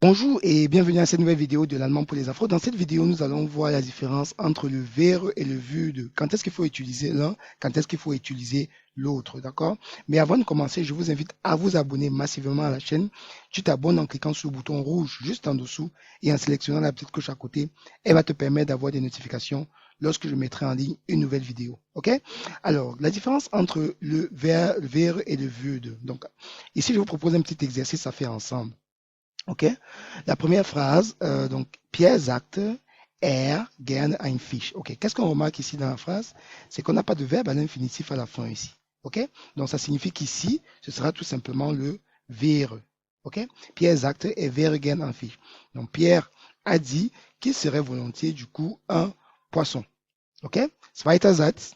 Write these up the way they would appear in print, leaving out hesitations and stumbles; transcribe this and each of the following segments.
Bonjour et bienvenue à cette nouvelle vidéo de l'allemand pour les afros. Dans cette vidéo, nous allons voir la différence entre le wäre et le würde. Quand est-ce qu'il faut utiliser l'un, quand est-ce qu'il faut utiliser l'autre, d'accord? Mais avant de commencer, je vous invite à vous abonner massivement à la chaîne. Tu t'abonnes en cliquant sur le bouton rouge juste en dessous et en sélectionnant la petite cloche à côté. Elle va te permettre d'avoir des notifications lorsque je mettrai en ligne une nouvelle vidéo, ok? Alors, la différence entre le wäre et le würde. Donc, ici, je vous propose un petit exercice à faire ensemble. Ok? La première phrase, donc, Pierre sagt, gerne ein Fisch. Ok? Qu'est-ce qu'on remarque ici dans la phrase? C'est qu'on n'a pas de verbe à l'infinitif à la fin ici. Ok? Donc, ça signifie qu'ici, ce sera tout simplement le wäre. Ok? Pierre sagt, wäre gerne ein Fisch. Donc, Pierre a dit qu'il serait volontiers, du coup, un poisson. Ok? Zweiter Satz.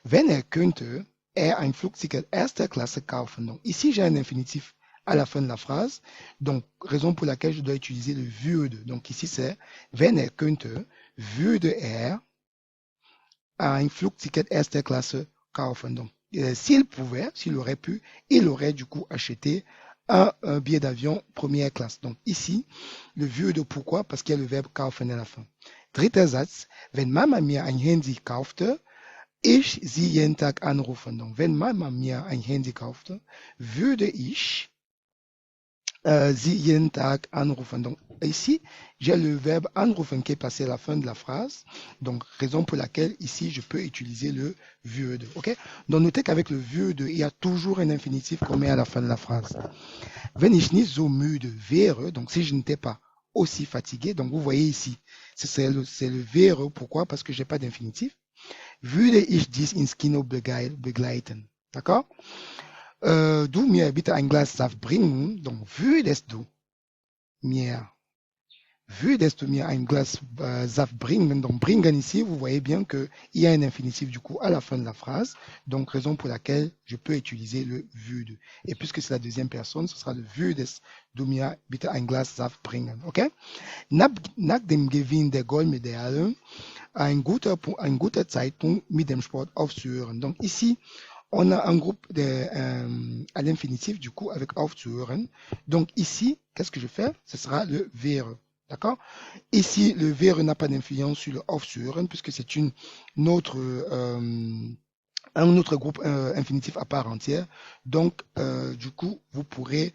Wenn könnte, ein Flugticket erster Klasse kaufen. Donc, ici, j'ai un infinitif à la fin de la phrase. Donc, raison pour laquelle je dois utiliser le würde. Donc, ici, c'est wenn könnte, würde ein Flugticket erster Klasse kaufen. Donc, s'il pouvait, s'il aurait pu, il aurait du coup acheté un billet d'avion première classe. Donc, ici, le würde, pourquoi? Parce qu'il y a le verbe kaufen à la fin. Dritter Satz, wenn Mama mir ein Handy kaufte, ich sie jeden Tag anrufen. Donc, wenn Mama mir ein Handy kaufte, würde ich sie jeden Tag anrufen. Donc, ici, j'ai le verbe anrufen qui est passé à la fin de la phrase. Donc, raison pour laquelle ici, je peux utiliser le würde. OK? Donc, notez qu'avec le würde, il y a toujours un infinitif qu'on met à la fin de la phrase. Wenn ich nicht so müde wäre, donc si je n'étais pas aussi fatigué, donc vous voyez ici, c'est le wäre. Pourquoi? Parce que j'ai pas d'infinitif. Würde ich dich ins Kino begleiten. D'accord? Du mir bitte ein Glas Saft bringen. Donc, mir, würdest du mir ein Glas Saft bringen? Donc, bringen ici, vous voyez bien qu'il y a un infinitif du coup à la fin de la phrase. Donc, raison pour laquelle je peux utiliser le würde. Et puisque c'est la deuxième personne, ce sera le würdest du mir bitte ein Glas Saft bringen. OK? Nach dem Gewinn der Goldmedaille, ein guter Zeitpunkt mit dem Sport aufzuhören. Donc, ici, on a un groupe à l'infinitif, du coup, avec aufzuhören. Donc, ici, qu'est-ce que je fais? Ce sera le wäre. D'accord? Ici, le wäre n'a pas d'influence sur le aufzuhören, puisque c'est un autre groupe infinitif à part entière. Donc, du coup, vous pourrez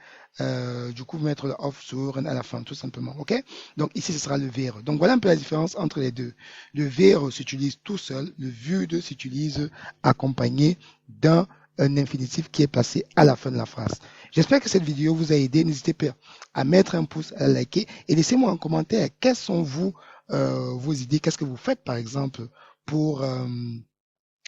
du coup mettre le aufzuhören à la fin, tout simplement. OK? Donc, ici, ce sera le wäre. Donc, voilà un peu la différence entre les deux. Le wäre s'utilise tout seul, le würde s'utilise accompagné d'un infinitif qui est placé à la fin de la phrase. J'espère que cette vidéo vous a aidé. N'hésitez pas à mettre un pouce, à liker et laissez-moi en commentaire quelles sont vos idées, qu'est-ce que vous faites par exemple pour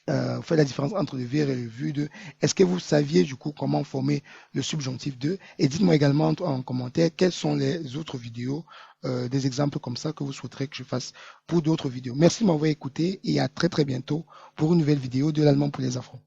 faire la différence entre le wäre et le würde. Est-ce que vous saviez du coup comment former le subjonctif de? Et dites-moi également en commentaire quelles sont les autres vidéos, des exemples comme ça que vous souhaiterez que je fasse pour d'autres vidéos. Merci de m'avoir écouté et à très très bientôt pour une nouvelle vidéo de l'allemand pour les afros.